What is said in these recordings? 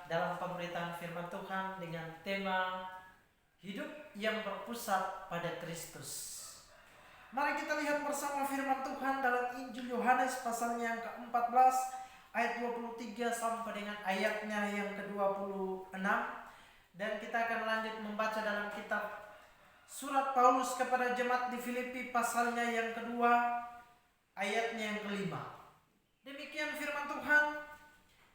dalam pemberitaan firman Tuhan dengan tema hidup yang berpusat pada Kristus. Mari kita lihat bersama firman Tuhan dalam Injil Yohanes pasalnya yang ke-14 ayat 23 sampai dengan ayatnya yang ke-26. Dan kita akan lanjut membaca dalam kitab surat Paulus kepada jemaat di Filipi pasalnya yang kedua ayatnya yang ke-5. Demikian firman Tuhan.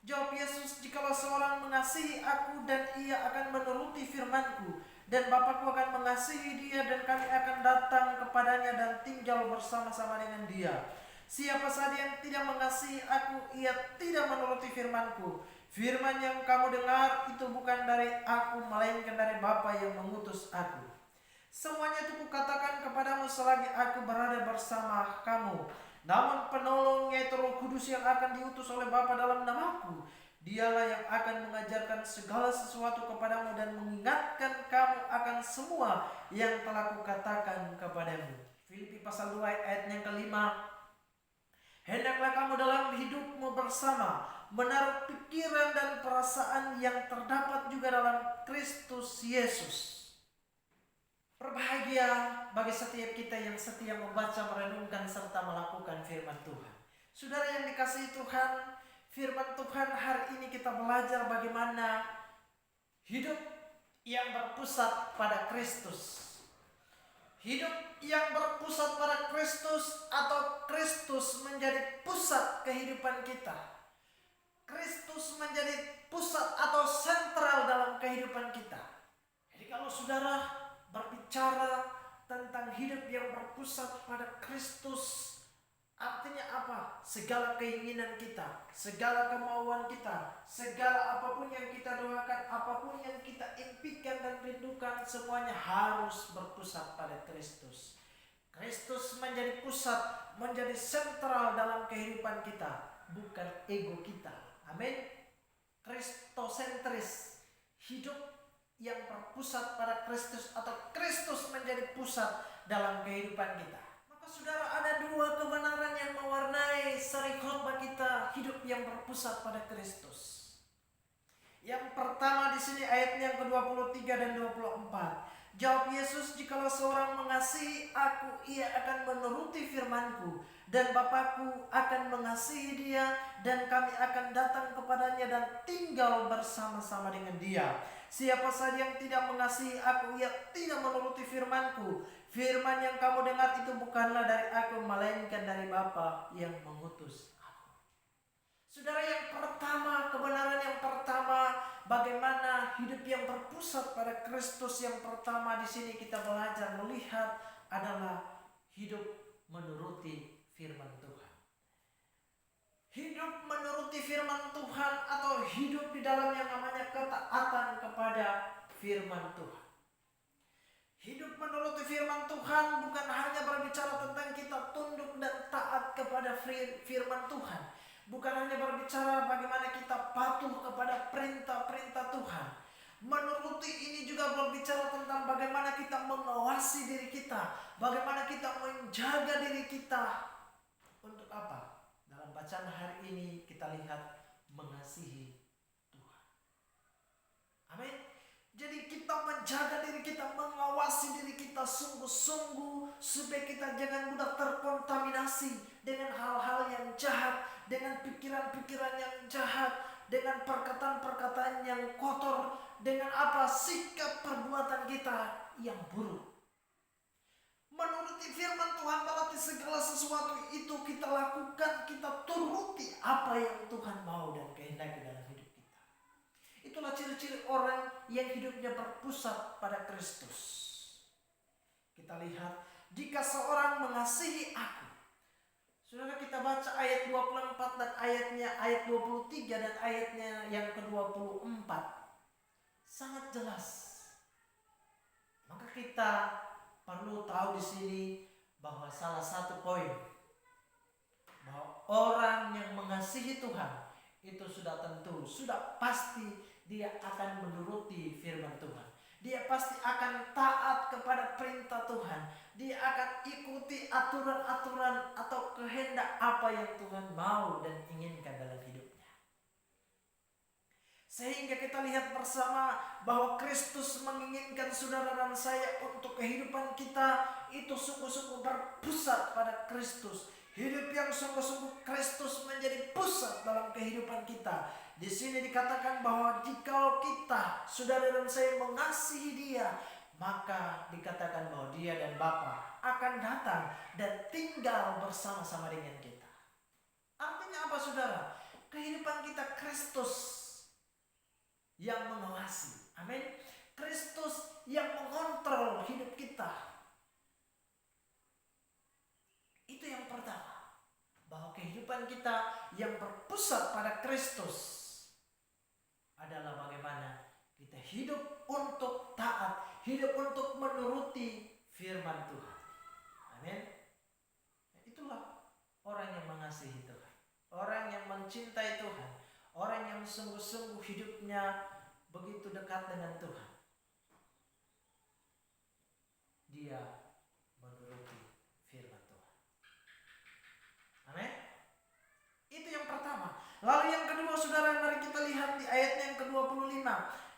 Jawab Yesus, "Jikalau seorang mengasihi aku dan ia akan menuruti firman-Ku, dan Bapa-Ku akan mengasihi dia dan kami akan datang kepadanya dan tinggal bersama-sama dengan dia. Siapa saja yang tidak mengasihi aku, ia tidak menuruti firman-Ku. Firman yang kamu dengar itu bukan dari aku, melainkan dari Bapa yang mengutus aku. Semuanya itu kukatakan kepadamu selagi aku berada bersama kamu. Namun penolong, yaitu Roh Kudus yang akan diutus oleh Bapa dalam namaku, dialah yang akan mengajarkan segala sesuatu kepadamu dan mengingatkan kamu akan semua yang telah kukatakan kepadamu." Filipi pasal 2 ayat yang ke-5. "Hendaklah kamu dalam hidupmu bersama menaruh pikiran dan perasaan yang terdapat juga dalam Kristus Yesus." Berbahagia bagi setiap kita yang setia membaca, merenungkan, serta melakukan firman Tuhan. Saudara yang dikasihi Tuhan, firman Tuhan hari ini kita belajar bagaimana hidup yang berpusat pada Kristus. Hidup yang berpusat pada Kristus atau Kristus menjadi pusat kehidupan kita. Kristus menjadi pusat atau sentral dalam kehidupan kita. Jadi kalau saudara berbicara tentang hidup yang berpusat pada Kristus, artinya apa? Segala keinginan kita, segala kemauan kita, segala apapun yang kita doakan, apapun yang kita impikan dan rindukan, semuanya harus berpusat pada Kristus. Kristus menjadi pusat, menjadi sentral dalam kehidupan kita, bukan ego kita. Amin. Kristosentris, hidup yang berpusat pada Kristus atau Kristus menjadi pusat dalam kehidupan kita. Maka saudara, ada dua kebenaran yang mewarnai seri khotbah kita, hidup yang berpusat pada Kristus. Yang pertama di sini ayatnya yang ke-23 dan 24. Jawab Yesus, "Jikalau seorang mengasihi aku, ia akan menuruti firman-Ku, dan Bapa-Ku akan mengasihi dia, dan kami akan datang kepadanya dan tinggal bersama-sama dengan dia. Siapa saja yang tidak mengasihi aku, ia tidak menuruti firman-Ku. Firman yang kamu dengar itu bukanlah dari aku, melainkan dari Bapa yang mengutus aku." Saudara, yang pertama, kebenaran yang pertama, bagaimana hidup yang berpusat pada Kristus yang pertama di sini kita belajar melihat adalah hidup menuruti firman Tuhan. Hidup menuruti firman Tuhan atau hidup di dalam yang namanya ketaatan kepada firman Tuhan. Hidup menuruti firman Tuhan bukan hanya berbicara tentang kita tunduk dan taat kepada firman Tuhan. Bukan hanya berbicara bagaimana kita patuh kepada perintah-perintah Tuhan. Menuruti ini juga berbicara tentang bagaimana kita mengawasi diri kita, bagaimana kita menjaga diri kita. Untuk apa? Dalam bacaan hari ini kita lihat mengasihi Tuhan. Amin. Jadi kita menjaga diri kita, mengawasi diri kita sungguh-sungguh supaya kita jangan mudah terkontaminasi dengan hal-hal yang jahat, dengan pikiran-pikiran yang jahat, dengan perkataan-perkataan yang kotor, dengan sikap perbuatan kita yang buruk. Menuruti firman Tuhan berarti segala sesuatu itu kita lakukan, kita turuti apa yang Tuhan mau dan kehendaki dalam hidup kita. Itulah ciri-ciri orang yang hidupnya berpusat pada Kristus. Kita lihat, "Jika seorang mengasihi aku." Saudara, kita baca ayat 24 dan ayat 23 dan ayatnya yang ke-24. Sangat jelas. Maka kita perlu tahu di sini bahwa salah satu poin bahwa orang yang mengasihi Tuhan itu sudah tentu, sudah pasti dia akan menuruti firman Tuhan. Dia pasti akan taat kepada perintah Tuhan. Dia akan ikuti aturan-aturan atau kehendak apa yang Tuhan mau dan inginkan dalam hidupnya. Sehingga kita lihat bersama bahwa Kristus menginginkan saudara dan saya untuk kehidupan kita itu sungguh-sungguh berpusat pada Kristus. Hidup yang sungguh-sungguh Kristus menjadi pusat dalam kehidupan kita. Di sini dikatakan bahwa jika kita, saudara dan saya mengasihi Dia, maka dikatakan bahwa Dia dan Bapa akan datang dan tinggal bersama-sama dengan kita. Artinya apa, saudara? Kehidupan kita Kristus yang mengawasi. Amin. Kristus yang mengontrol hidup kita. Itu yang pertama. Bahwa kehidupan kita yang berpusat pada Kristus adalah bagaimana kita hidup untuk taat, hidup untuk menuruti firman Tuhan. Amin. Itulah orang yang mengasihi Tuhan, orang yang mencintai Tuhan, orang yang sungguh-sungguh hidupnya begitu dekat dengan Tuhan. Dia menuruti firman Tuhan. Amin. Itu yang pertama. Lalu yang kedua, saudara, mari kita lihat di ayatnya yang ke-25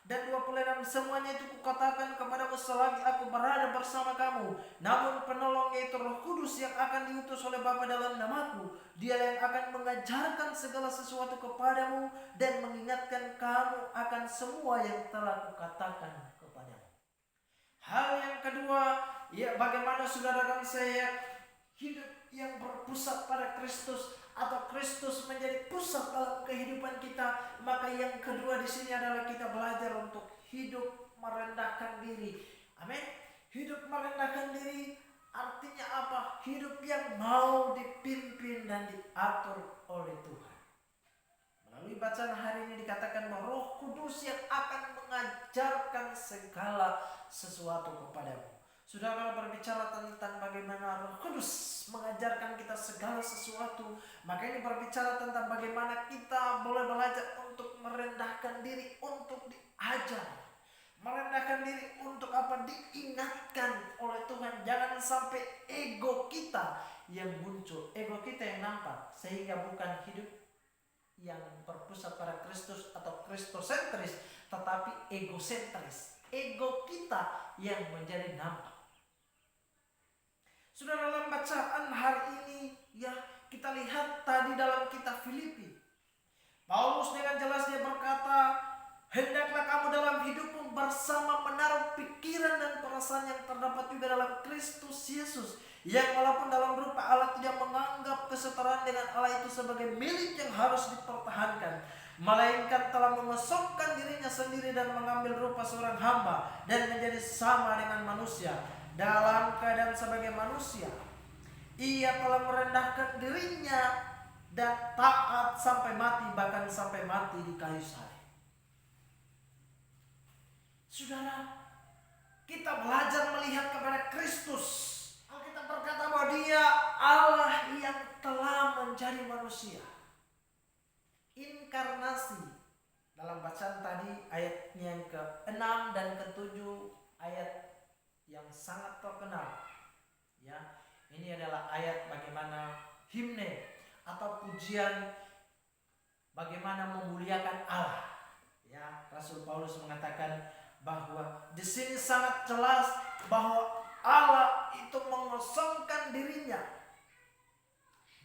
dan 26. Semuanya itu kukatakan kepadamu selagi aku berada bersama kamu. Namun penolong, yaitu Roh Kudus yang akan diutus oleh Bapa dalam namaku, Dia yang akan mengajarkan segala sesuatu kepadamu dan mengingatkan kamu akan semua yang telah kukatakan kepadamu. Hal yang kedua, ya, bagaimana saudara dan saya hidup yang berpusat pada Kristus atau Kristus menjadi pusat dalam kehidupan kita. Maka yang kedua di sini adalah kita belajar untuk hidup merendahkan diri. Amin. Hidup merendahkan diri artinya apa? Hidup yang mau dipimpin dan diatur oleh Tuhan. Melalui bacaan hari ini dikatakan bahwa Roh Kudus yang akan mengajarkan segala sesuatu kepadamu. Saudara, berbicara tentang bagaimana Roh Kudus mengajarkan kita segala sesuatu, maka ini berbicara tentang bagaimana kita boleh belajar untuk merendahkan diri untuk diajar. Merendahkan diri untuk apa? Diingatkan oleh Tuhan. Jangan sampai ego kita yang muncul, ego kita yang nampak, sehingga bukan hidup yang berpusat pada Kristus atau kristosentris, tetapi egosentris. Ego kita yang menjadi nampak. Saudara, dalam bacaan hari ini ya kita lihat tadi dalam kitab Filipi, Paulus dengan jelas dia berkata, hendaklah kamu dalam hidupmu bersama menaruh pikiran dan perasaan yang terdapat juga dalam Kristus Yesus, yang walaupun dalam rupa Allah tidak menganggap kesetaraan dengan Allah itu sebagai milik yang harus dipertahankan, melainkan telah mengosongkan dirinya sendiri dan mengambil rupa seorang hamba dan menjadi sama dengan manusia. Dalam keadaan sebagai manusia, Ia telah merendahkan dirinya dan taat sampai mati, bahkan sampai mati di kayu salib. Saudara, kita belajar melihat kepada Kristus. Alkitab berkata bahwa Dia Allah yang telah menjadi manusia. Inkarnasi. Dalam bacaan tadi ayatnya yang ke-6 dan ke-7, ayat yang sangat terkenal. Ya, ini adalah ayat bagaimana himne atau pujian bagaimana memuliakan Allah. Ya, Rasul Paulus mengatakan bahwa di sini sangat jelas bahwa Allah itu mengosongkan dirinya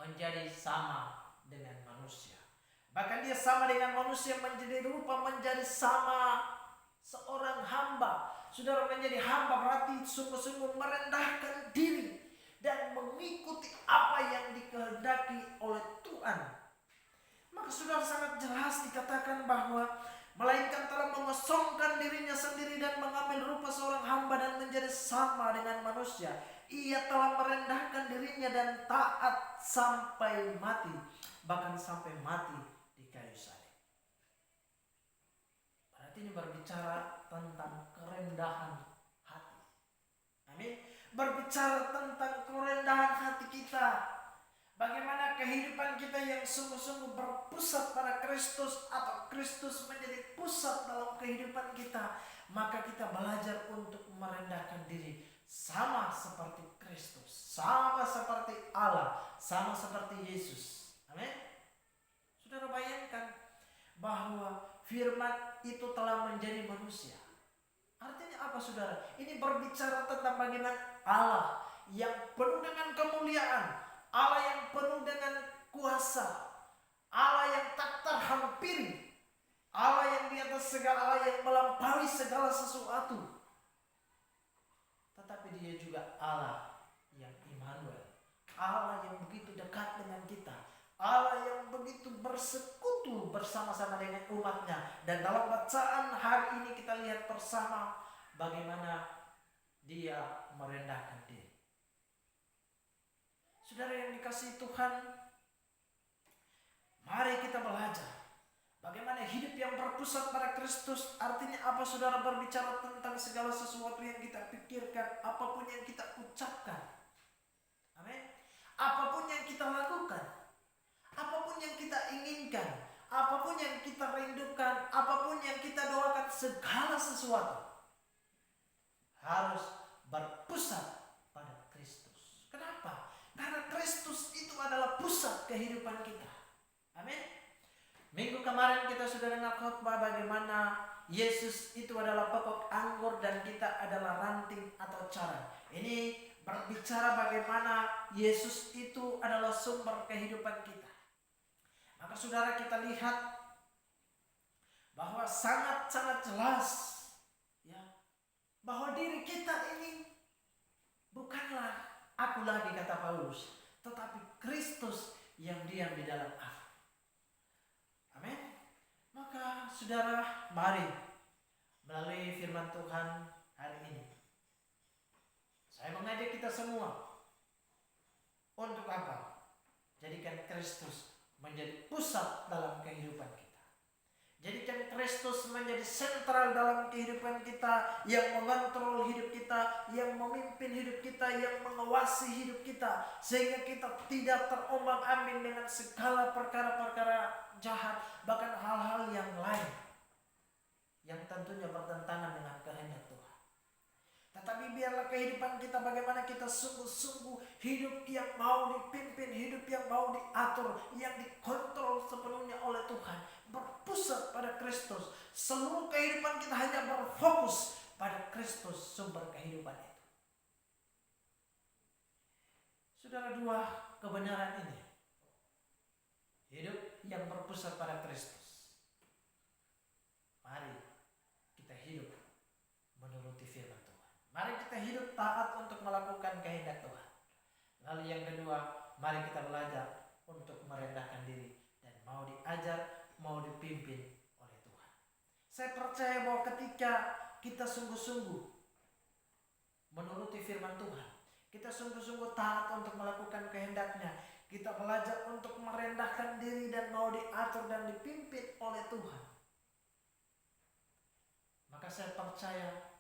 menjadi sama dengan manusia. Bahkan Dia sama dengan manusia, menjadi rupa, menjadi sama seorang hamba. Saudara, menjadi hamba berarti sungguh-sungguh merendahkan diri dan mengikuti apa yang dikehendaki oleh Tuhan. Maka saudara, sangat jelas dikatakan bahwa melainkan telah mengosongkan dirinya sendiri dan mengambil rupa seorang hamba dan menjadi sama dengan manusia. Ia telah merendahkan dirinya dan taat sampai mati, bahkan sampai mati di kayu salib. Berarti ini berbicara tentang kerendahan hati. Amin. Berbicara tentang kerendahan hati kita. Bagaimana kehidupan kita yang sungguh-sungguh berpusat pada Kristus atau Kristus menjadi pusat dalam kehidupan kita. Maka kita belajar untuk merendahkan diri sama seperti Kristus, sama seperti Allah, sama seperti Yesus. Amin. Saudara, bayangkan bahwa firman itu telah menjadi manusia. Artinya apa saudara? Ini berbicara tentang bagaimana Allah yang penuh dengan kemuliaan, Allah yang penuh dengan kuasa, Allah yang tak terhampiri, Allah yang di atas segala, Allah yang melampaui segala sesuatu. Tetapi dia juga Allah yang Immanuel, Allah yang begitu dekat dengan kita, Allah yang begitu bersekutu bersama-sama dengan umatnya. Dan dalam bacaan hari ini kita lihat bersama bagaimana dia merendahkan diri. Saudara yang dikasihi Tuhan, mari kita belajar bagaimana hidup yang berpusat pada Kristus. Artinya apa saudara? Berbicara tentang segala sesuatu yang kita pikirkan, apapun yang kita ucapkan. Amin. Apapun yang kita lakukan, apapun yang kita inginkan, apapun yang kita rindukan, apapun yang kita doakan, segala sesuatu harus berpusat pada Kristus. Kenapa? Karena Kristus itu adalah pusat kehidupan kita. Amin. Minggu kemarin kita sudah dengar khotbah bagaimana Yesus itu adalah pokok anggur dan kita adalah ranting atau cara. Ini berbicara bagaimana Yesus itu adalah sumber kehidupan kita. Maka saudara, kita lihat bahwa sangat-sangat jelas ya, bahwa diri kita ini bukanlah aku lagi, kata Paulus, tetapi Kristus yang diam di dalam aku. Amin. Maka saudara, mari melalui firman Tuhan hari ini saya mengajak kita semua untuk apa? Jadikan Kristus menjadi pusat dalam kehidupan kita. Jadikan Kristus menjadi sentral dalam kehidupan kita, yang mengontrol hidup kita, yang memimpin hidup kita, yang mengawasi hidup kita, sehingga kita tidak terombang-ambing dengan segala perkara-perkara jahat, bahkan hal-hal yang lain yang tentunya bertentangan dengan kehendak Tuhan. Tetapi biarlah kehidupan kita bagaimana kita sungguh-sungguh hidup yang mau dipimpin, hidup yang mau diatur, yang dikontrol sepenuhnya oleh Tuhan, berpusat pada Kristus. Seluruh kehidupan kita hanya berfokus pada Kristus, sumber kehidupan itu. Saudara, dua kebenaran ini, hidup yang berpusat pada Kristus, mari kita hidup menuruti firman Tuhan. Mari kita hidup taat untuk melakukan kehendak Tuhan. Lalu yang kedua, mari kita belajar untuk merendahkan diri dan mau diajar, mau dipimpin oleh Tuhan. Saya percaya bahwa ketika kita sungguh-sungguh menuruti firman Tuhan, kita sungguh-sungguh taat untuk melakukan kehendaknya, kita belajar untuk merendahkan diri dan mau diatur dan dipimpin oleh Tuhan, maka saya percaya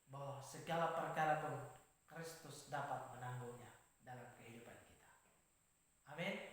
bahwa segala perkara pun Kristus dapat menanggungnya dalam kehidupan kita. Amin.